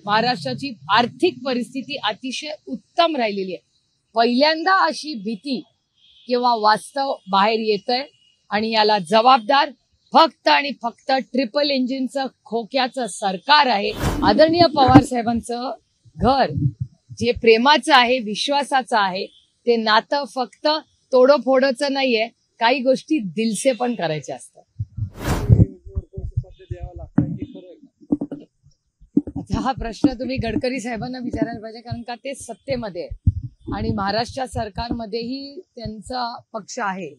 महाराष्ट्राची आर्थिक परिस्थिती अतिशय उत्तम राहिलेली आहे। पहिल्यांदा अशी भीती किंवा वास्तव बाहेर येतंय आणि याला जबाबदार फक्त आणि फक्त ट्रिपल इंजिनचं खोक्याचं सरकार आहे। आदरणीय पवार साहेबांचं घर जे प्रेमाचं आहे, विश्वासाचं आहे, ते नातं फक्त तोडोफोडोचं नाहीये, काही गोष्टी दिलसे पण करायच्या असतात। आता हा प्रश्न तुम्ही गडकरी साहेबांना विचारायला पाहिजे, कारण का ते सत्तेमध्ये आहे आणि महाराष्ट्र सरकारमध्येही त्यांचा पक्ष आहे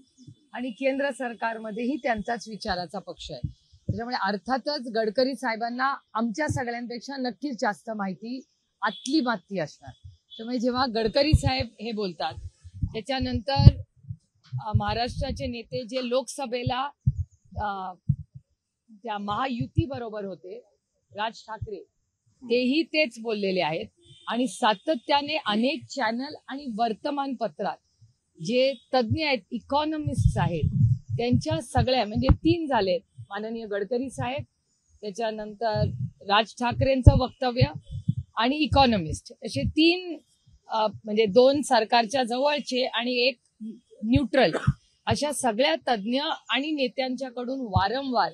आणि केंद्र सरकारमध्येही त्यांचाच विचाराचा पक्ष आहे। त्याच्यामुळे अर्थातच गडकरी साहेबांना आमच्या सगळ्यांपेक्षा नक्कीच जास्त माहिती आतली माती असणार। त्यामुळे जेव्हा गडकरी साहेब हे बोलतात, त्याच्यानंतर महाराष्ट्राचे नेते जे लोकसभेला त्या महायुती बरोबर होते, राज ठाकरे, तेही तेच बोललेले आहेत आणि सातत्याने अनेक चॅनल आणि वर्तमानपत्रात जे तज्ज्ञ आहेत, इकॉनॉमिस्ट आहेत, त्यांच्या सगळ्या म्हणजे 3 झालेत, माननीय गडकरी साहेब, त्याच्यानंतर राज ठाकरेंचं वक्तव्य आणि इकॉनॉमिस्ट, असे 3 म्हणजे 2 सरकारच्या जवळचे आणि 1 न्यूट्रल, अशा सगळ्या तज्ज्ञ आणि नेत्यांच्याकडून वारंवार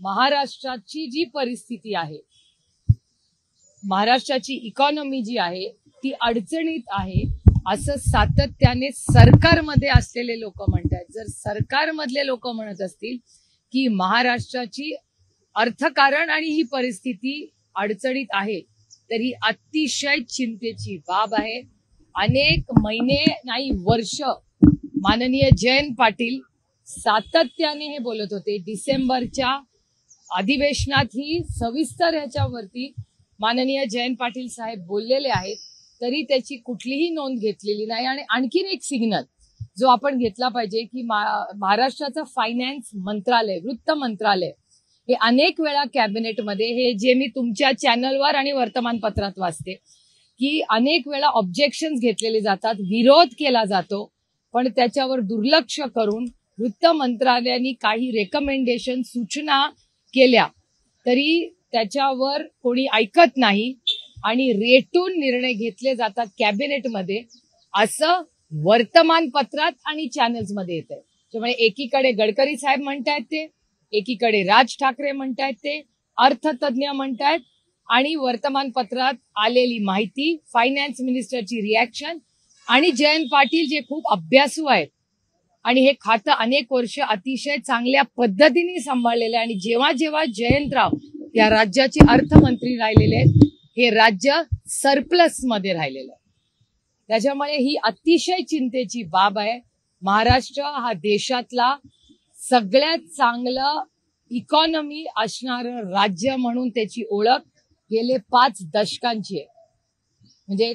महाराष्ट्राची जी परिस्थिती आहे, महाराष्ट्राची इकॉनॉमी जी आहे ती अडचणीत आहे असं सातत्याने सरकारमध्ये असलेले लोक म्हणतात। जर सरकारमधले लोक म्हणत असतील की महाराष्ट्राची अर्थकारण आणि ही परिस्थिती अडचणीत आहे, तर ही अतिशय चिंतेची बाब आहे। अनेक महिने नाही वर्ष माननीय जयंत पाटील सातत्याने हे बोलत होते। डिसेंबरच्या अधिवेशनात ही सविस्तर ह्याच्यावरती माननीय जयंत पाटील साहेब बोललेले आहेत, तरी त्याची कुठलीही नोंद घेतलेली नाही। आणि आणखीन एक सिग्नल जो आपण घेतला पाहिजे की महाराष्ट्राचं फायनान्स मंत्रालय, वृत्त मंत्रालय, हे अनेक वेळा कॅबिनेटमध्ये, हे जे मी तुमच्या चॅनलवर आणि वर्तमानपत्रात वाचते की अनेक वेळा ऑब्जेक्शन्स घेतलेले जातात, विरोध केला जातो, पण त्याच्यावर दुर्लक्ष करून वृत्त मंत्रालयाने काही रेकमेंडेशन, सूचना केल्या तरी त्याच्यावर कोणी ऐकत नाही आणि रेटून निर्णय घेतले जातात कॅबिनेटमध्ये, असं वर्तमानपत्रात आणि चॅनल्समध्ये येत आहे। त्यामुळे एकीकडे गडकरी साहेब म्हणतायत ते, एकीकडे राज ठाकरे म्हणतायत ते, अर्थतज्ञ म्हणतायत, आणि वर्तमानपत्रात आलेली माहिती, फायनान्स मिनिस्टरची रिॲक्शन, आणि जयंत पाटील जे खूप अभ्यासू आहेत आणि हे खातं अनेक वर्ष अतिशय चांगल्या पद्धतीने सांभाळलेलं आहे, आणि जेव्हा जेव्हा जयंतराव या राज्याचे अर्थमंत्री राहिलेले आहेत, हे राज्य सरप्लस मध्ये राहिलेलं आहे। त्याच्यामुळे ही अतिशय चिंतेची बाब आहे। महाराष्ट्र हा देशातला सगळ्यात चांगलं इकॉनॉमी असणारं राज्य म्हणून त्याची ओळख गेले 5 दशकांची आहे। म्हणजे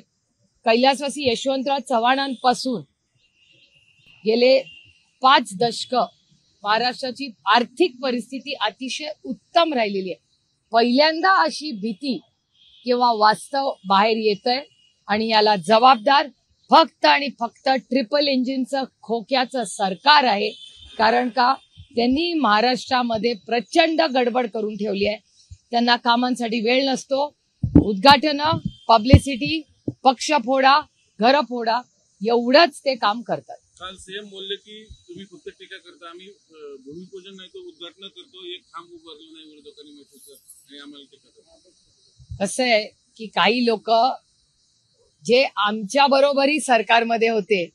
कैलासवासी यशवंतराव चव्हाणांपासून गेले 5 दशक महाराष्ट्राची आर्थिक परिस्थिती अतिशय उत्तम राहिलेली आहे। पहिल्यांदा अशी भीती किंवा वास्तव बाहेर येतंय आणि याला जबाबदार फक्त आणि फक्त ट्रिपल इंजिनचं खोक्याचं सरकार आहे। कारण का त्यांनी महाराष्ट्रामध्ये प्रचंड गडबड करून ठेवली आहे। त्यांना कामांसाठी वेळ नसतो, उद्घाटनं, पब्लिसिटी, पक्ष फोडा, घर फोडा, एवढंच ते काम करतात। काल सीएम बोलले की तुम्ही फक्त टीका करता, आम्ही भूमिपूजन नाही तो उद्घाटन करतो, एक खांब उभारला नाही विरोधकांनी मेट्रोचं आणि आम्हाला टीका करतो। कसं आहे की काही लोक जे आमच्या बरोबरही सरकारमध्ये होते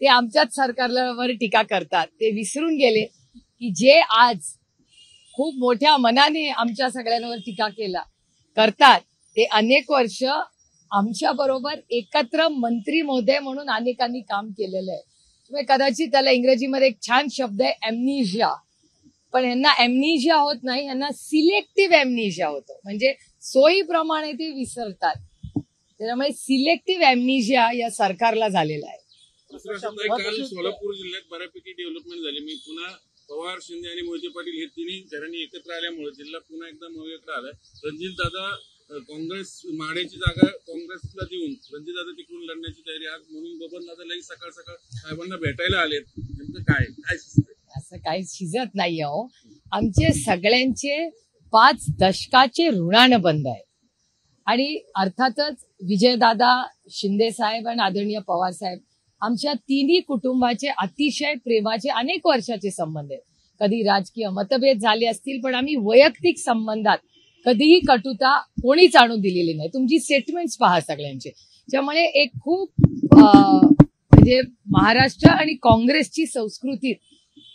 ते आमच्याच सरकारवर टीका करतात। ते विसरून गेले की जे आज खूप मोठ्या मनाने आमच्या सगळ्यांवर टीका करतात, ते अनेक वर्ष आमच्या बरोबर एकत्र मंत्री महोदय म्हणून अनेकांनी काम केलेलं आहे। कदाचित त्याला इंग्रजीमध्ये एक छान शब्द आहे एमनिशिया, पण यांना एमनिशिया होत नाही, यांना सिलेक्टिव्ह एमनिशिया होतो, म्हणजे सोयीप्रमाणे ते विसरतात। त्यामुळे सिलेक्टिव्ह एमनिशिया या सरकारला झालेला आहे। काल सोलापूर जिल्ह्यात बऱ्यापैकी डेव्हलपमेंट झाली। मी पुन्हा पवार, शिंदे आणि मोहिते पाटील हे तिन्ही घरांनी एकत्र आल्यामुळे जिल्हा पुन्हा एकदा मोहितेकडे आलाय। रणजितदादा काँग्रेस माड्याची जागा काँग्रेसला देऊन रणजितदादा तिकडून लढण्याची तयारी, आज म्हणून बबनदादा लगेच सकाळ सकाळ साहेबांना भेटायला आलेत, नेमकं काय असं काही शिजत नाही हो। आमचे सगळ्यांचे 5 दशकाचे ऋणानुबंध आहे। आणि अर्थातच विजयदादा शिंदे साहेब आणि आदरणीय पवार साहेब आमच्या तिन्ही कुटुंबाचे अतिशय प्रेमाचे अनेक वर्षाचे संबंध आहेत. कधी राजकीय मतभेद झाले असतील, पण आम्ही वैयक्तिक संबंधात कधीही कटुता कोणीच आणून दिलेली नाही. तुमची स्टेटमेंट्स पहा सगळ्यांचे. त्यामुळे एक खूप म्हणजे महाराष्ट्र आणि काँग्रेसची संस्कृतीत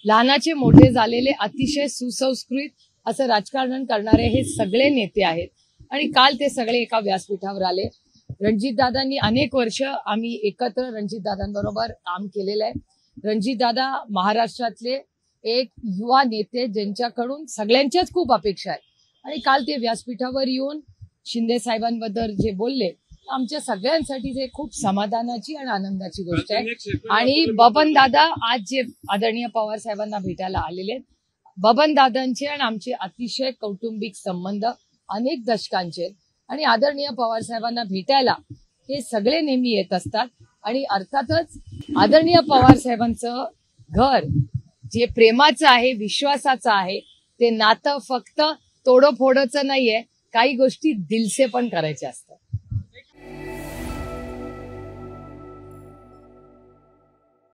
लहानाचे मोठे झालेले अतिशय सुसंस्कृत असं राजकारण करणारे हे सगळे नेते आहेत. आणि काल ते सगळे एका व्यासपीठावर आले. रणजितदादांनी अनेक वर्ष आम्ही एकत्र रणजितदादांबरोबर काम केलेलं आहे. रणजितदादा महाराष्ट्रातले एक युवा नेते ज्यांच्याकडून सगळ्यांच्याच खूप अपेक्षा आहेत. आणि काल ते व्यासपीठावर येऊन शिंदे साहेबांबद्दल जे बोलले, आमच्या सगळ्यांसाठी ते खूप समाधानाची आणि आनंदाची गोष्ट आहे. आणि बबन दादा आज जे आदरणीय पवार साहेबांना भेटायला आलेले आहेत, बबन दादांचे आणि आमचे अतिशय कौटुंबिक संबंध अनेक दशकांचे आहेत. आणि आदरणीय पवार साहेबांना भेटायला हे सगळे नेहमी येत असतात. आणि अर्थातच आदरणीय पवार साहेबांचं घर जे प्रेमाचं आहे, विश्वासाचं आहे, ते नातं फक्त तोडोफोडोचं नाहीये, काही गोष्टी दिलसे पण करायच्या असतात.